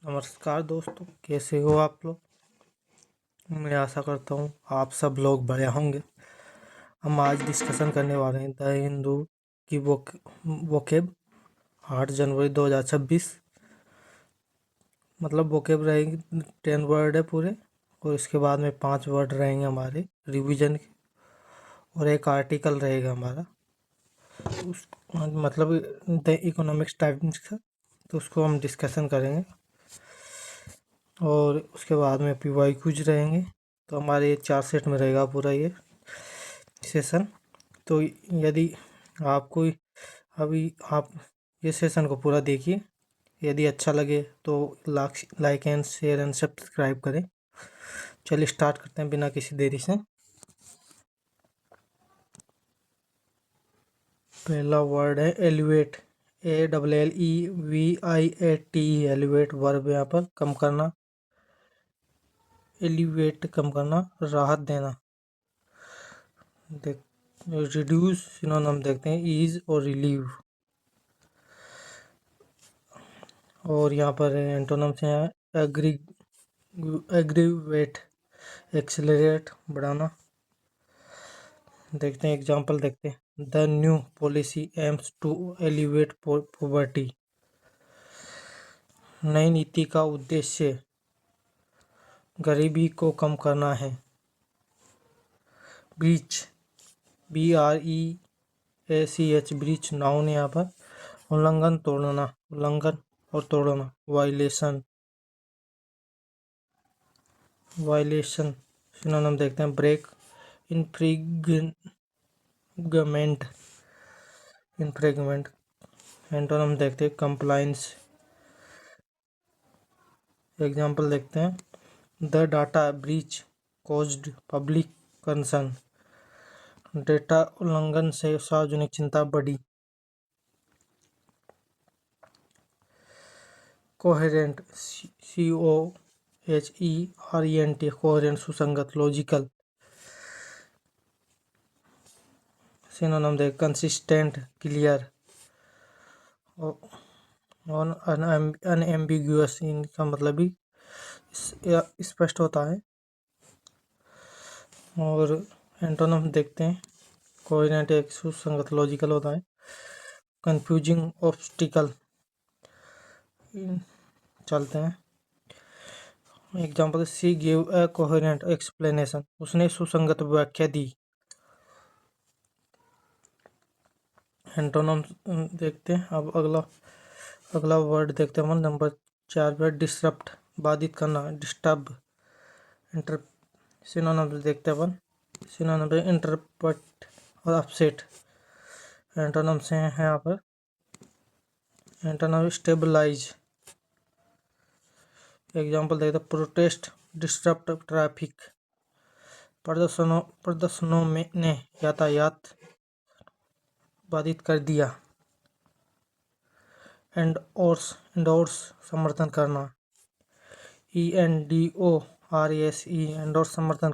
नमस्कार दोस्तों, कैसे हो आप लोग। मैं आशा करता हूँ आप सब लोग बढ़िया होंगे। हम आज डिस्कशन करने वाले हैं द हिंदू की वोकेब 8 जनवरी 2026। मतलब वोकेब रहेगी 10 वर्ड है पूरे, और इसके बाद में 5 वर्ड रहेंगे हमारे रिवीजन के, और एक आर्टिकल रहेगा हमारा उस मतलब द इकोनॉमिक्स टाइम्स का, तो उसको हम डिस्कशन करेंगे। और उसके बाद में पीवाई क्यूज रहेंगे। तो हमारे 4 सेट में रहेगा पूरा ये सेशन। तो यदि आपको अभी आप ये सेशन को पूरा देखिए, यदि अच्छा लगे तो like and share and subscribe करें। चलिए स्टार्ट करते हैं बिना किसी देरी से। पहला वर्ड है एलिवेट, ALLEVIATE। एलिवेट वर्ब यहाँ पर कम करना, एलिवेट कम करना, राहत देना। देख रिड्यूस सिनोनिम देखते हैं ईज और रिलीव। और यहाँ पर एंटोनिम से है एग्रीवेट, एक्सेलरेट बढ़ाना। देखते हैं एग्जांपल देखते हैं। The new policy aims to elevate poverty. नई नीति का उद्देश्य गरीबी को कम करना है। ब्रीच, BREACH, ब्रीच नाउन यहाँ पर उल्लंघन, तोड़ना, उल्लंघन और तोड़ना। वायलेशन, वायलेशन सिनोनिम देखते हैं ब्रेक, इन्फ्रिंगमेंट, इन्फ्रिंगमेंट। एंटोनिम देखते हैं कंप्लायंस। एग्जांपल देखते हैं। The data breach caused public concern. Data उल्लंघन से सार्वजनिक चिंता बढ़ी। कोहेरेंट, COHERENT, कोहेरेंट सुसंगत, लॉजिकल। सिनोनिम देख कंसिस्टेंट, क्लियर और अनएम्बिगुअस। इनका मतलब भी स्पष्ट होता है। और एंटोनिम देखते हैं। कोहेरेंट एक सुसंगत, लॉजिकल होता है। Confusing, obstacle. चलते हैं example. She give a coherent explanation, उसने सुसंगत व्याख्या दी। एंटोनिम देखते हैं। अब अगला वर्ड देखते हैं नंबर 4 पर। डिसरप्ट, बाधित करना, डिस्टर्ब। सिनोनिम देखते हैं सिनोनिम पे इंटरप्ट और अपसेट। एंटोनिम से हैं यहाँ पर। Antonym stabilise. एग्जाम्पल देखते हैं। प्रोटेस्ट, डिस्टर्ब ट्रैफिक, प्रदर्शनों में ने यातायात बाधित कर दिया। एंडोर्स, समर्थन करना, ENDORSE, एंडोर्स समर्थन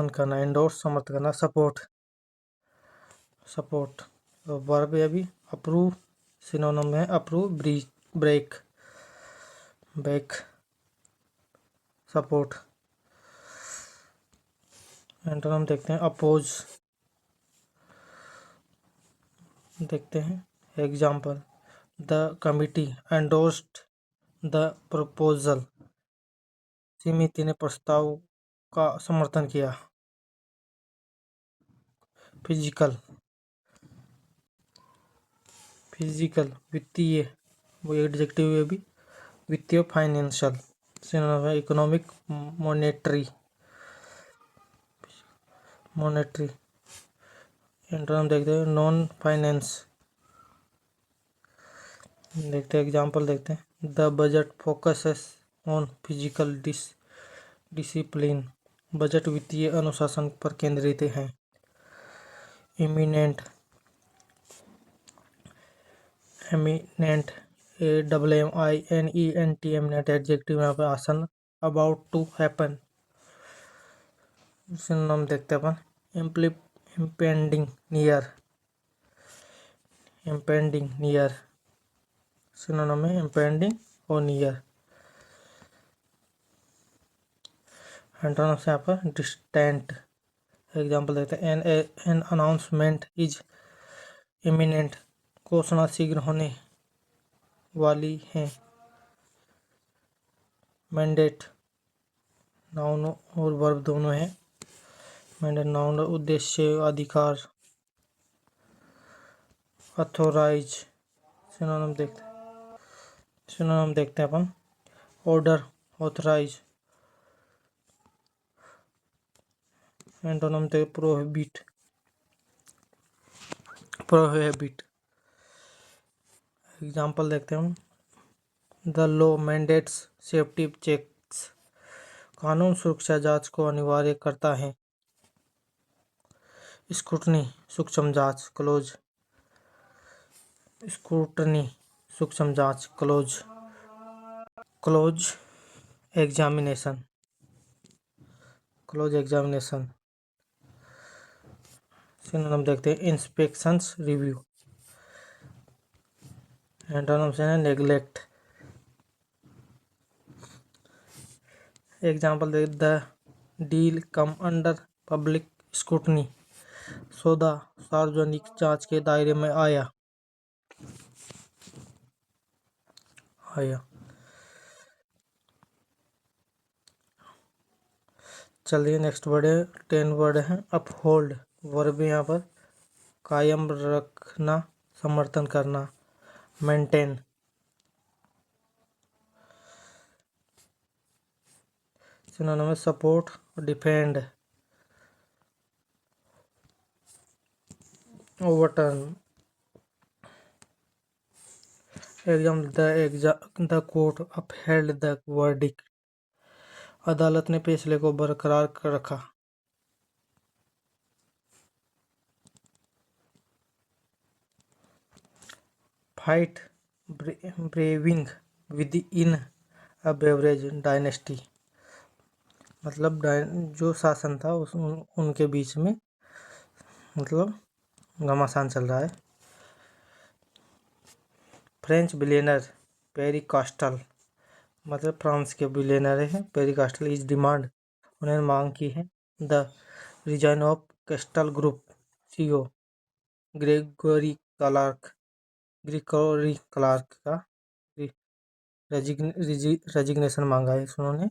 करना, एंडोर्स समर्थन करना। सपोर्ट वर्ब है अभी। अप्रूव सिनोनिम है approve, break, back, support. Antonym देखते हैं अपोज। देखते हैं example. The committee endorsed the proposal, समिति ने प्रस्ताव का समर्थन किया। फिजिकल, वित्तीय, वो एडजेक्टिव है भी। वित्तीय, फाइनेंशियल। सिनोनिम है इकोनॉमिक, मॉनेटरी। एंटोनिम देखते हैं नॉन फाइनेंस। देखते हैं एग्जाम्पल देखते हैं। The budget focuses on physical discipline, budget वित्तीय अनुशासन पर केंद्रित है। Imminent, eminent, AMMINENT, eminent adjective यहाँ पे आसन, अबाउट टू हैपन। सिनोनिम देखते हैं अपन। Impending, near, impending, near, synonym है इम्पेंडिंग और नियर। एंटोनिम्स यहाँ पर डिस्टेंट। एग्जाम्पल देते हैं, एन अनाउंसमेंट इज इमिनेंट, घोषणा शीघ्र होने वाली है। मैंडेट, नाउन और वर्ब दोनों है। मैंडेट नाउन, उद्देश्य, अधिकार। अथोराइज, सिनोनिम देखते हैं अपन, ऑर्डर, ऑथराइज। एंटोनिम थे प्रोहिबिट, प्रोहिबिट। एग्जाम्पल देखते हैं हम, the law mandates safety checks, कानून सुरक्षा जांच को अनिवार्य करता है। स्क्रूटनी, सूक्ष्म जांच, क्लोज। स्क्रूटनी, सूक्ष्म जांच, close. Close examination, close examination. Synonym देखते हैं, इंस्पेक्शंस, रिव्यू। एंटोनिम से neglect. Example they, the deal come under public scrutiny, सौदा सार्वजनिक जांच के दायरे में आया। चलिए नेक्स्ट वर्ड है, 10 वर्ड है, अपहोल्ड। वर्ब यहाँ पर कायम रखना, समर्थन करना, मेंटेन। सिनोनिम है support, defend, overturn. The court upheld the verdict, अदालत ने फैसले को बरकरार रखा। Fight, braving with in a beverage dynasty, मतलब जो शासन था उनके बीच में मतलब घमासान चल रहा है। फ्रेंच बिलियनर, पेरी कास्टल, मतलब फ्रांस के बिलियनर हैं पेरी कास्टल, इस डिमांड, उन्होंने मांग की है, the resign of Castel group CEO Gregory Clark, का रेजिग्नेशन मांगा है उन्होंने।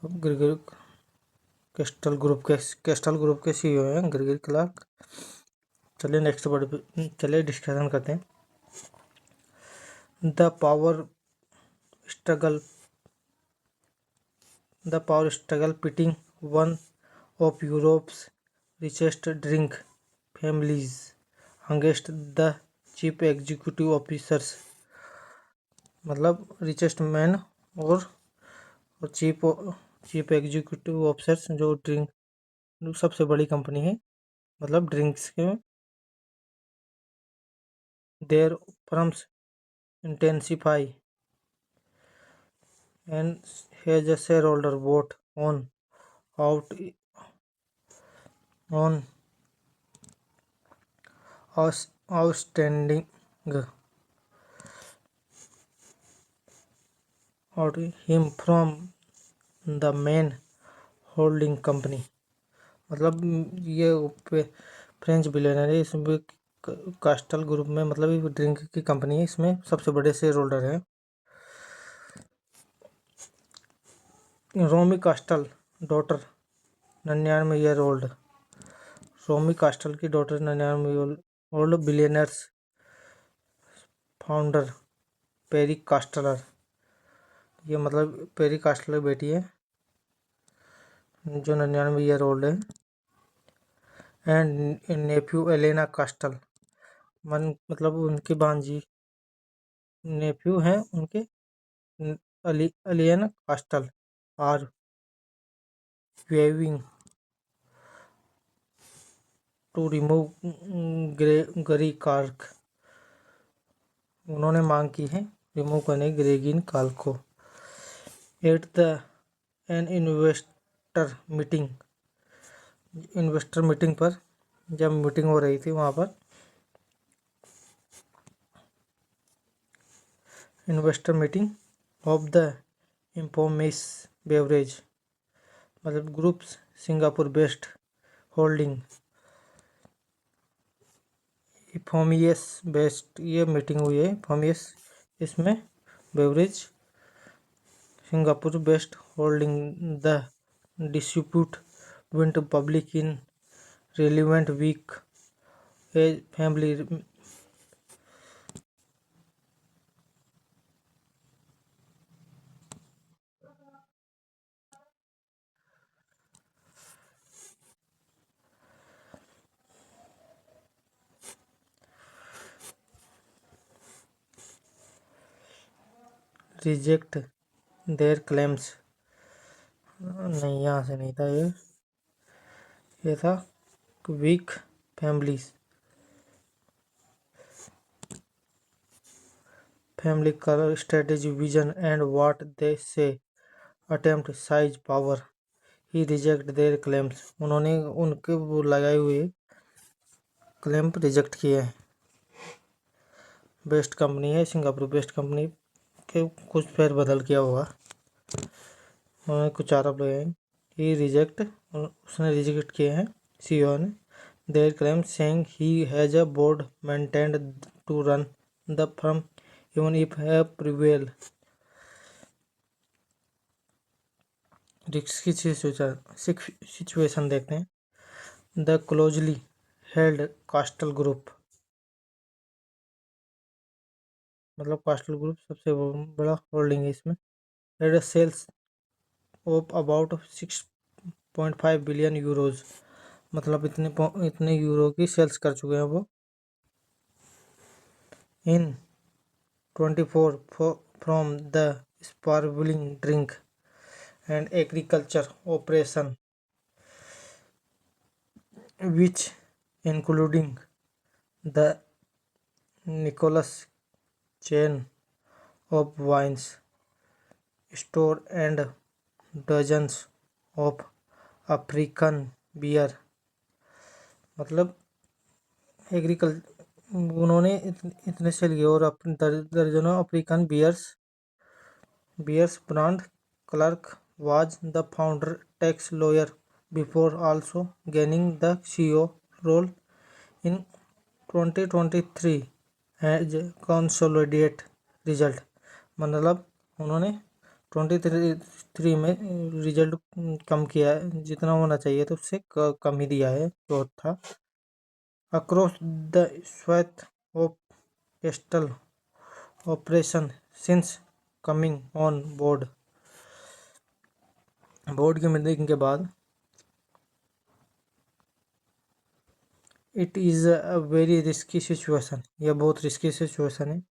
ग्रेगोरी कैस्टल ग्रुप के सीईओ हैं ग्रेगोरी क्लार्क। चलिए नेक्स्ट वर्ड पे चलिए डिस्कशन करते हैं। The power struggle pitting one of Europe's richest drink families against the chief executive officers, मतलब रिचेस्ट मैन और चीफ एग्जीक्यूटिव ऑफिसर्स, जो ड्रिंक सबसे बड़ी कंपनी है मतलब ड्रिंक्स के, their firms intensify and has a shareholder vote on out on outstanding out him from the main holding company, मतलब ये फ्रेंच बिलियनर है, इसमें कास्टल ग्रुप में मतलब ये ड्रिंक की कंपनी है, इसमें सबसे बड़े शेयर होल्डर है। Romy Castel daughter 99 year old, Romy Castel की daughter 99 old billionaires founder Perry Castler, ये मतलब पेरी कास्टलर बेटी है जो 99 ईयर ओल्ड है। एंड नेफ्यू एलेना कास्टल, मतलब उनकी भांजी नेफ्यू हैं उनके Alien Castel are waving to remove Gary Kark, उन्होंने मांग की है रिमूव करने ग्रेगिन काल को। At the an investor meeting पर जब मीटिंग हो रही थी वहाँ पर investor meeting of the Infomis beverage मतलब groups Singapore based holding Ifomius based ये मीटिंग हुई है इफोमियस इसमें beverage Singapore based holding the dispute went public in relevant week a family reject their claims नहीं यहाँ से नहीं था ये था weak families family color strategy vision and what they say attempt size power he reject there claims उन्होंने उनके वो लगाए हुए क्लेम रिजेक्ट किए हैं बेस्ट कंपनी है सिंगापुर बेस्ट कंपनी के कुछ फेर बदल किया होगा उन्होंने कुछ आरोप लगाए ही रिजेक्ट उसने रिजेक्ट किए हैं सीईओ ने their claim saying he has a board maintained to run the firm even if है प्रिवेल रिस्क की सिचुएशन देखते हैं the closely held Castel group मतलब कास्टल ग्रुप सबसे बड़ा होल्डिंग है इसमें had sales of about 6.5 billion euros मतलब इतने यूरो की सेल्स कर चुके हैं वो in 24 from the sparkling drink and agriculture operation which including the Nicholas chain of wines store and dozens of African beer मतलब एग्रीकल उन्होंने इतने सेल किए और दर्जनों African beers brand Clark was the founder tax lawyer before also gaining the CEO role in 2023 as consolidate result मतलब उन्होंने 23 में result कम किया है जितना होना चाहिए तो उससे कम ही दिया है जो था across the swath of postal operation since coming on board की मीटिंग के बाद it is a very risky situation यह बहुत रिस्की सिचुएशन है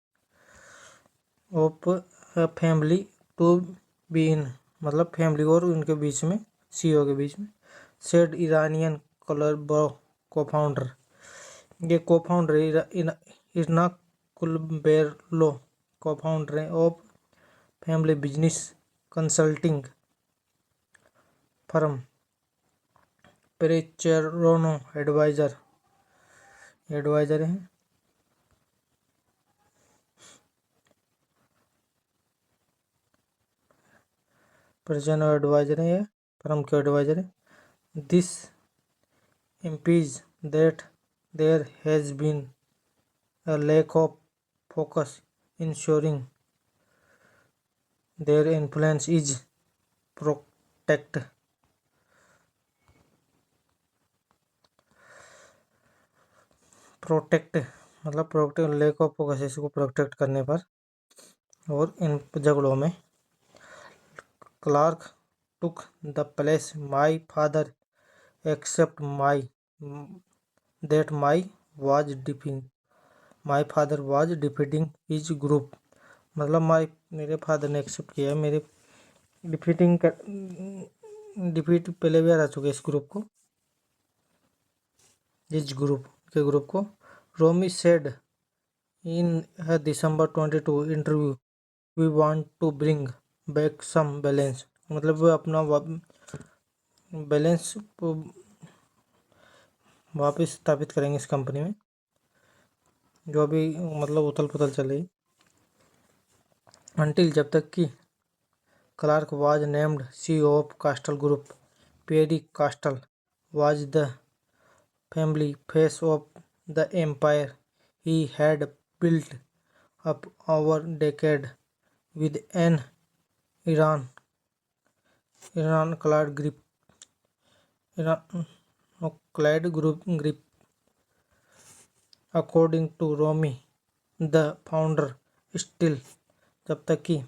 of family to be in मतलब फैमिली और उनके बीच में सीईओ के बीच में said Iranian colour cofounder ये cofounder Irna Kulberlo cofounder है of family business consulting firm Perecherono adviser हैं पेरेचेरोनो एडवाइजर है फर्म के एडवाइजर है this implies that there has been a lack of focus ensuring their influence is protected मतलब protect lack of focus इसको protect करने पर और इन झगड़ों में Clark took the place my father except my that my father was defeating his group मतलब मेरे फादर ने एक्सेप्ट किया मेरे डिफीट पहले भी हरा चुके इस ग्रुप को Romy said in December 22 interview we want to bring back some balance मतलब वो अपना बैलेंस वापस स्थापित करेंगे इस कंपनी में जो अभी मतलब उथल पुथल चल रही until जब तक कि Clark was named CEO of Castle Group. Perry Castle was the family face of the empire he had built up over decade with an Iran Iran-clad grip. Iran-clad grip. According to Romy, the founder, still जब तक कि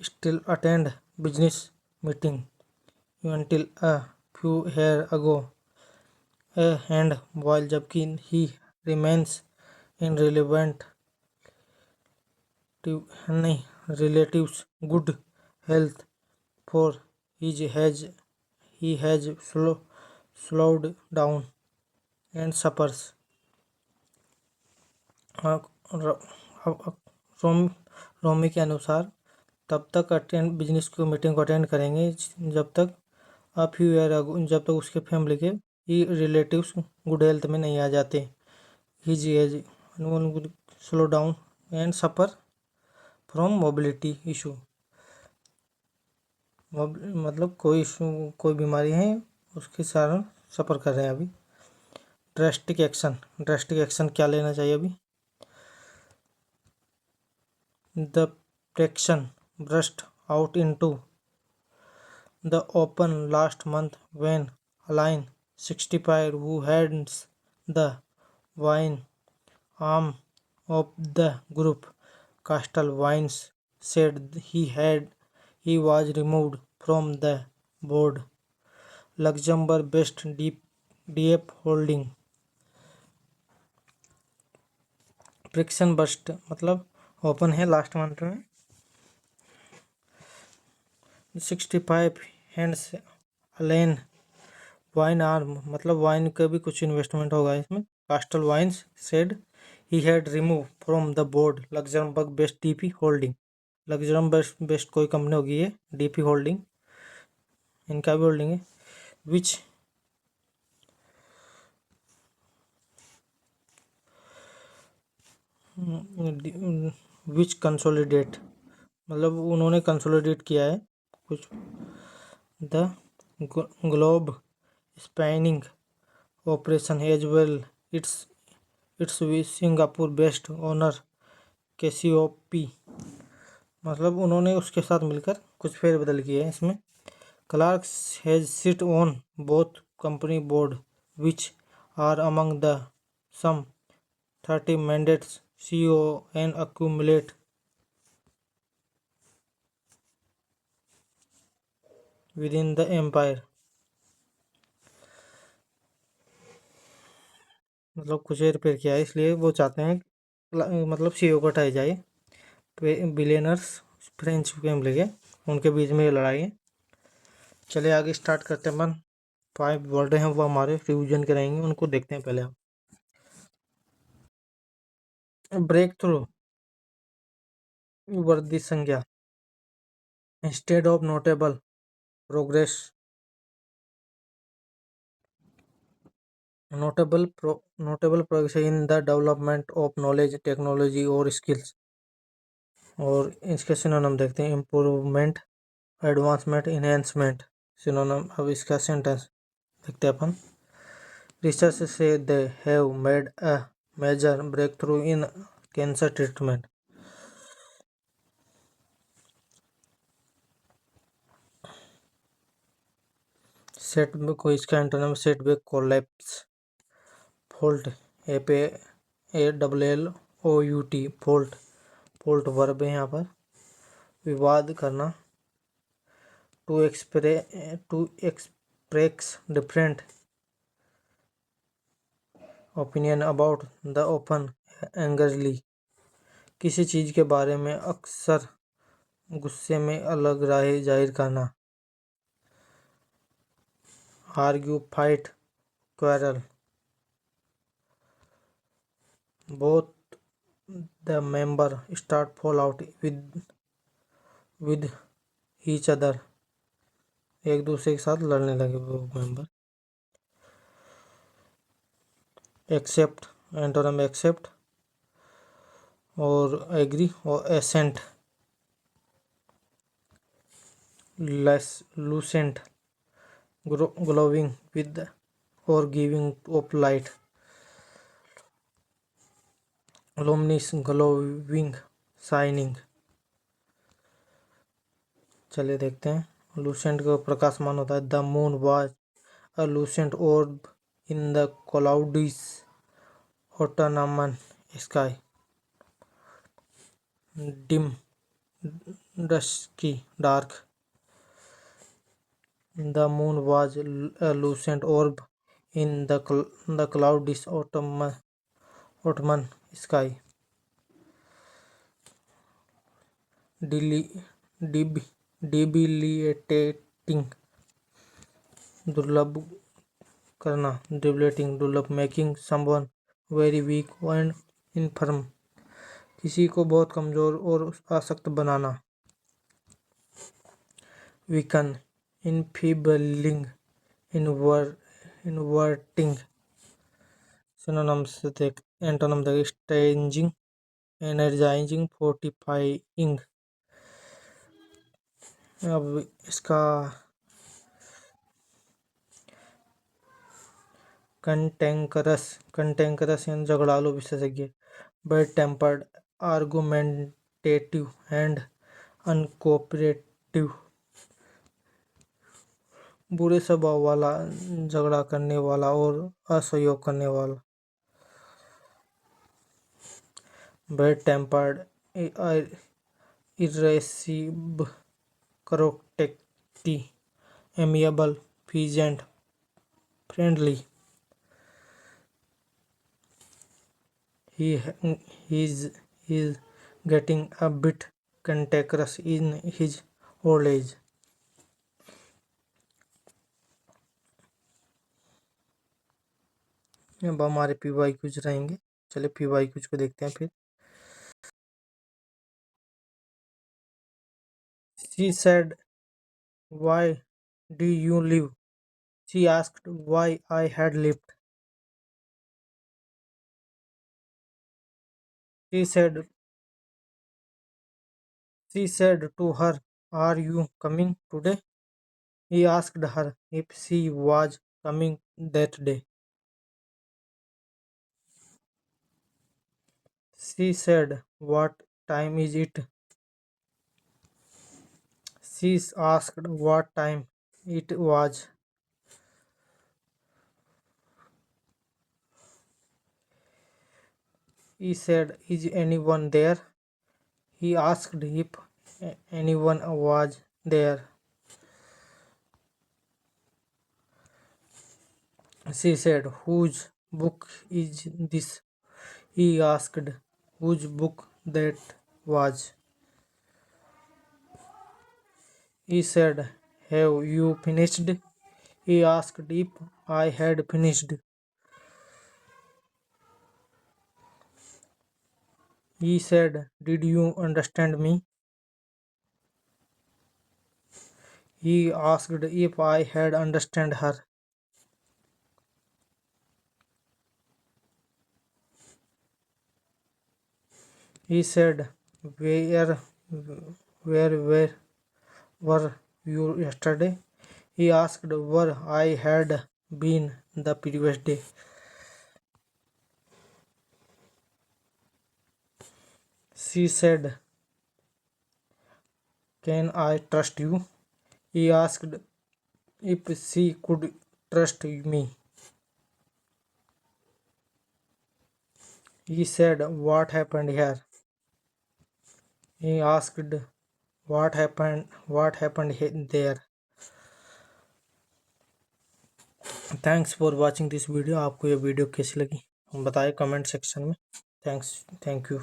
still attend business meeting until a few years ago, and while जबकि he remains in relatives good health for he has slowed down and suffers. रोम रोमी के अनुसार तब तक attend business की meeting को अटेंड करेंगे जब तक फ्यू ईयर जब तक उसके फैमिली के ही रिलेटिव्स गुड हेल्थ में नहीं आ जाते. His age slow down and suffer from mobility issue. मतलब कोई इशू कोई बीमारी है उसके कारण सफ़र कर रहे हैं अभी. ड्रास्टिक एक्शन क्या लेना चाहिए अभी. The fraction burst out into the open last month when Align 65, who heads the wine arm of the group, Castle Wines, said he was removed from the board. Luxembourg-based DF Holding. Friction bust मतलब open है last month में. 65 hands अलेन wine arm मतलब wine का भी कुछ investment होगा इसमें. Castel wines said he had remove from the board Luxembourg based DP holding. Luxembourg based कोई कंपनी होगी ये डीपी होल्डिंग, इनका भी होल्डिंग है. विच कंसोलिडेट मतलब उन्होंने कंसोलिडेट किया है कुछ. The globe spanning operation as well its Singapore based owner Cassiopee. मतलब उन्होंने उसके साथ मिलकर कुछ फेरबदल किए हैं इसमें. Clark has sit on both company board which are among the some 30 mandates CEO and accumulate within the empire. मतलब कुछ रिपेयर किया है इसलिए वो चाहते हैं मतलब सीईओ को हटाई जाए. बिलियनर्स फ्रेंच फैमिली के उनके बीच में ये लड़ाई है. चलिए आगे स्टार्ट करते हैं. 5 वर्ड हैं वो हमारे रिवीजन कराएंगे, उनको देखते हैं पहले हम. ब्रेक थ्रू वर्दी संज्ञा. Instead of notable progress. Notable progress in the development of knowledge, technology और skills. और इसके सिनोनिम देखते हैं. Improvement, advancement, enhancement. सिनोनिम अब इसका सेंटेंस देखते हैं अपन. रिसर्च से they have made a major breakthrough in cancer treatment. Setback को इसका antonym setback, collapse. Fallout FALLOUT fallout verb है यहाँ पर. विवाद करना. To express different opinion about the open angrily. किसी चीज के बारे में अक्सर गुस्से में अलग राय जाहिर करना. Argue, fight, quarrel. Both the member start fall out with each other. एक दूसरे के साथ लड़ने लगे वो मेंबर. Accept, antonym accept. और एग्री और assent, less lucent, glowing with or giving of light, luminous, glowing, shining। चलिए देखते हैं। लूसेंट का प्रकाशमान होता है। The moon was a Lucent orb in the cloudy autumnal sky, dim, dusky, dark। The moon was a lucent orb in the cloudy autumn sky, debilitating, दुर्लभ करना, debilitating, दुर्लभ, making someone very weak and infirm, किसी को बहुत कमजोर और आसक्त बनाना। weaken, enfeebling, inverting। synonyms देख एंटोनिम देख स्ट्रेंजिंग, एनर्जाइजिंग, फोर्टिफाइंग। अब इसका कंटेंकरस, कंटेंकरस यानी झगड़ालू, विशेषज्ञ। Bad tempered, argumentative and uncooperative, बुरे स्वभाव वाला, झगड़ा करने वाला और असहयोग करने वाला। बैड टेम्पर्ड, इरेसिव, करोटेक्टी, amiable, pleasant, friendly. He is getting a bit cantankerous in his old age। अब हमारे पीवाई कुछ रहेंगे। चलिए पीवाई कुछ को देखते हैं फिर। She said, "Why do you leave?" She asked why I had left. She said, she said to her, "Are you coming today?" He asked her if she was coming that day. She said, "What time is it?" She asked what time it was. He said, "Is anyone there?" He asked if anyone was there. She said, "Whose book is this?" He asked whose book that was. He said, "Have you finished?" He asked if I had finished. He said, "Did you understand me?" He asked if I had understand her. He said, where were you yesterday?" He asked where I had been the previous day. She said, "Can I trust you?" He asked if she could trust me. He said, "What happened here?" He asked what happened there. Thanks for watching this video. आपको ये video कैसी लगी बताएं comment section में। Thank you.